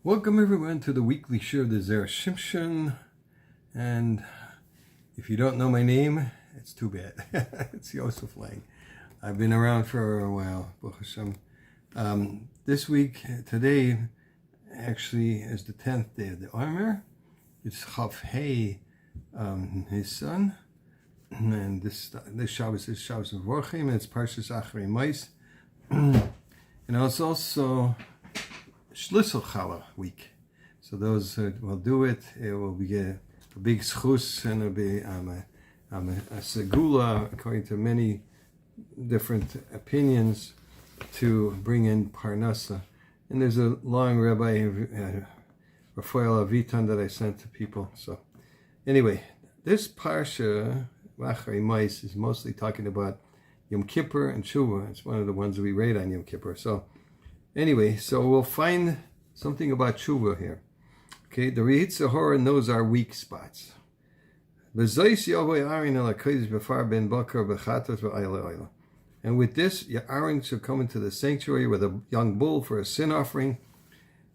Welcome everyone to the weekly show of the Zera Shimshon, and if you don't know my name, it's too bad. It's Yosef Lange. I've been around for a while, Baruch Hashem. This week, today, actually is the 10th day of the Omer. It's Achrei, his son, and this Shabbos is Shabbos of Vorchim, and it's Parshas Achrei Mais, and it's also Shlisel Chala week. So those who will do it, it will be a big schus, and it'll be a segula, according to many different opinions, to bring in Parnasa. And there's a long Rabbi Raphael Avitan that I sent to people. So anyway, this Parsha, Achrei Mais, is mostly talking about Yom Kippur and Tshuva. It's one of the ones we read on Yom Kippur. So anyway, so we'll find something about tshuva here. Okay, the Yetzer Hara knows our weak spots. And with this, Aaron shall come into the sanctuary with a young bull for a sin offering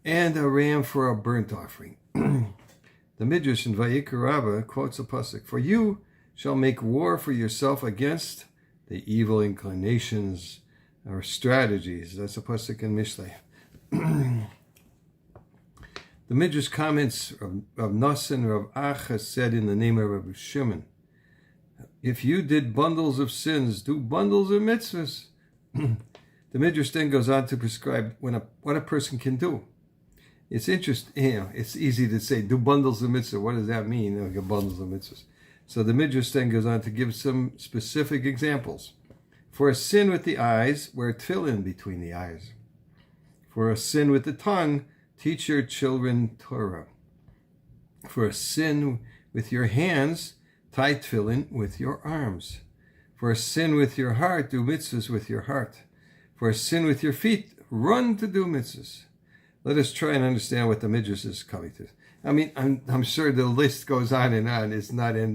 and a ram for a burnt offering. The Midrash in Vayikra Rabbah quotes a pasuk, "For you shall make war for yourself against the evil inclinations or strategies." That's a pasuk in Mishlei. The Midrash comments of Nasan Rav Acha said in the name of Rabbi Shimon, "If you did bundles of sins, do bundles of mitzvahs." The Midrash then goes on to prescribe what a person can do. It's interesting, it's easy to say, do bundles of mitzvahs. What does that mean? Like bundles of mitzvahs. So the Midrash then goes on to give some specific examples. For a sin with the eyes, wear tefillin between the eyes. For a sin with the tongue, teach your children Torah. For a sin with your hands, tie tefillin with your arms. For a sin with your heart, do mitzvahs with your heart. For a sin with your feet, run to do mitzvahs. Let us try and understand what the Midrash is coming to. I mean, I'm sure the list goes on and on. It's not a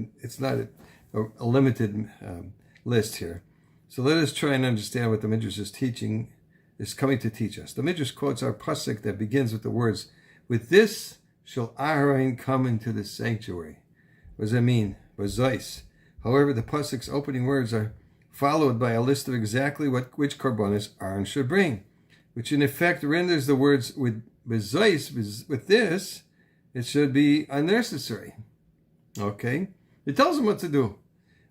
limited list here. So let us try and understand what the Midrash is coming to teach us. The Midrash quotes our pasuk that begins with the words, "With this shall Aaron come into the sanctuary." What does that mean? Vazais. However, the pasuk's opening words are followed by a list of exactly which korbanos Aaron should bring, which in effect renders the words with vazais, with this, it should be unnecessary. Okay? It tells him what to do.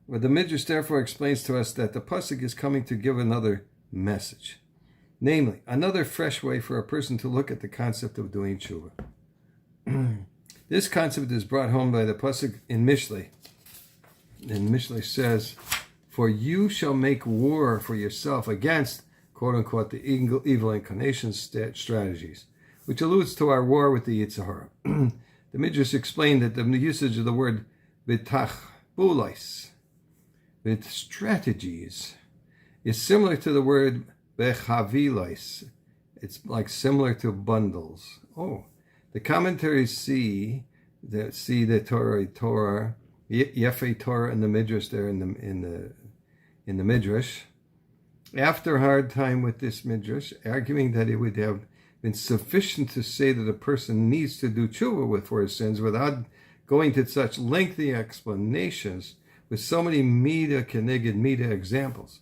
Well, the Midrash therefore explains to us that the pasuk is coming to give another message, namely, another fresh way for a person to look at the concept of doing tshuva. This concept is brought home by the pasuk in Mishlei. And Mishlei says, "For you shall make war for yourself against, quote unquote, the evil inclination strategies," which alludes to our war with the Yetzer Hara. The Midrash explained that the usage of the word bitachbulais, with strategies, is similar to the word bechavilais. It's like similar to bundles. Oh, the commentaries see the Torah, Yefei Torah in the Midrash there in the Midrash. After a hard time with this Midrash, arguing that it would have been sufficient to say that a person needs to do tshuva for his sins without going to such lengthy explanations with so many mida keneged mida examples.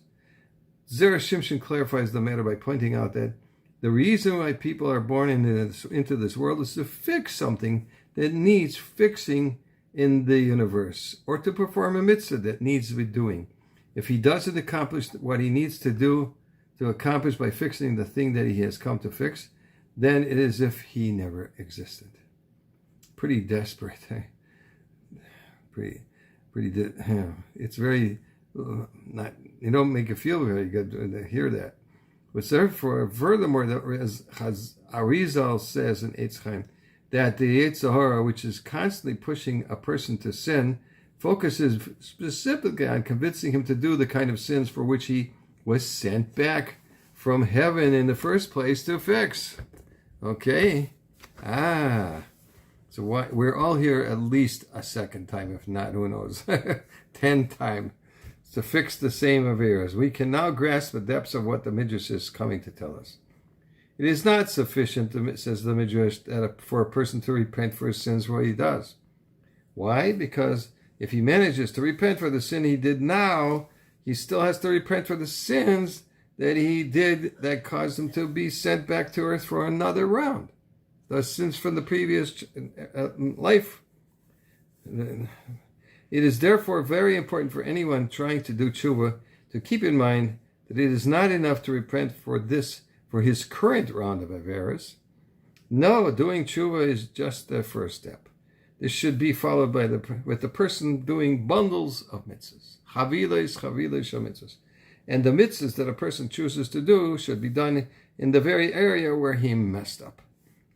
Zera Shimshon clarifies the matter by pointing out that the reason why people are born into this world is to fix something that needs fixing in the universe, or to perform a mitzvah that needs to be doing. If he doesn't accomplish what he needs to accomplish by fixing the thing that he has come to fix, then it is as if he never existed. Pretty desperate. It's very not. You don't make it feel very good to hear that. But therefore, furthermore, as Arizal says in Eitz Chaim, that the Yetzer Hara, which is constantly pushing a person to sin, focuses specifically on convincing him to do the kind of sins for which he was sent back from heaven in the first place to fix. Okay? So we're all here at least a second time, if not, who knows, 10 times, to fix the same averas. We can now grasp the depths of what the Midrash is coming to tell us. It is not sufficient, says the Midrash, for a person to repent for his sins what he does. Why? Because if he manages to repent for the sin he did now, he still has to repent for the sins that he did that caused him to be sent back to earth for another round. The sins from the previous life. It is therefore very important for anyone trying to do tshuva to keep in mind that it is not enough to repent for his current round of averos. No, doing tshuva is just the first step. This should be followed with the person doing bundles of mitzvahs. Chavilos mitzvahs. And the mitzvahs that a person chooses to do should be done in the very area where he messed up.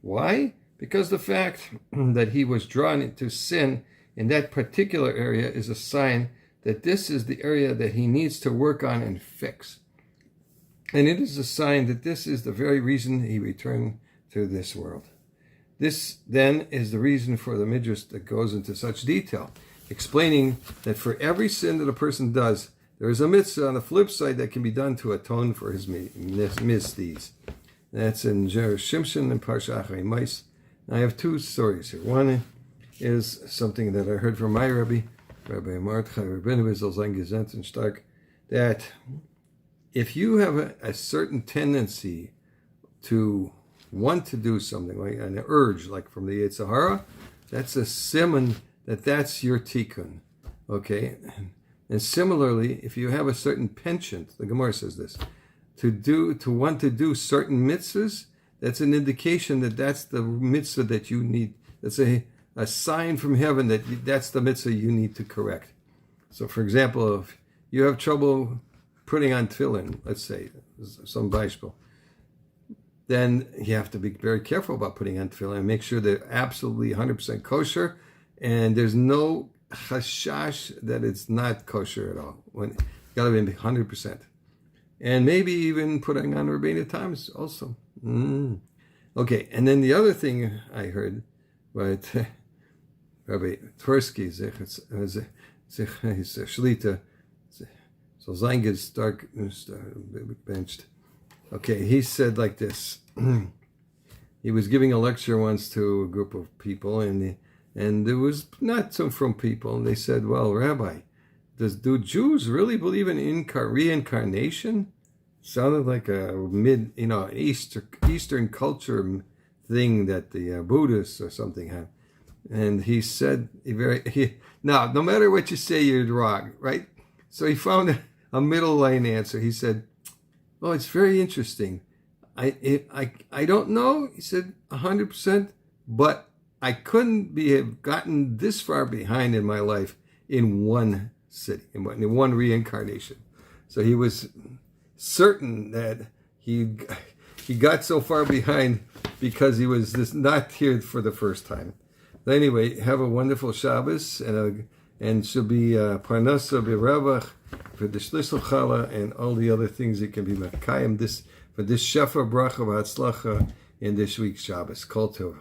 Why? Because the fact that he was drawn into sin in that particular area is a sign that this is the area that he needs to work on and fix. And it is a sign that this is the very reason he returned to this world. This, then, is the reason for the midrash that goes into such detail, explaining that for every sin that a person does, there is a mitzvah on the flip side that can be done to atone for his misdeeds. That's in Zera Shimshon and Parsha Achrei. I have two stories here. One is something that I heard from my Rabbi Chaim that if you have a certain tendency to want to do something, like an urge, like from the Yetzer Hara, that's a siman that's your tikkun. Okay? And similarly, if you have a certain penchant, the Gemara says this, to want to do certain mitzvahs, that's an indication that that's the mitzvah that you need. That's a sign from heaven that that's the mitzvah you need to correct. So, for example, if you have trouble putting on tefillin, let's say, some beispiel, then you have to be very careful about putting on tefillin and make sure they're absolutely 100% kosher, and there's no chashash that it's not kosher at all. You got to be 100%. And maybe even putting on Rabbeinu Times also. Okay, and then the other thing I heard, but Rabbi Tversky, his Shlita, so Lange is benched. Okay, he said like this. He was giving a lecture once to a group of people, and there was not some from people, and they said, well, Rabbi, do Jews really believe in reincarnation? Sounded like a Eastern culture thing that the Buddhists or something have. And he said, now, no matter what you say, you're wrong, right? So he found a middle line answer. He said, oh, it's very interesting. I don't know, he said, 100%, but I couldn't have gotten this far behind in my life in one city, in one reincarnation. So he was certain that he got so far behind because he was not here for the first time. But anyway, have a wonderful Shabbos, and should be parnasa b'ravach for the shlisel chala and all the other things that can be mekayim for this shefa bracha v'hatzlacha in this week's Shabbos. Kol tov.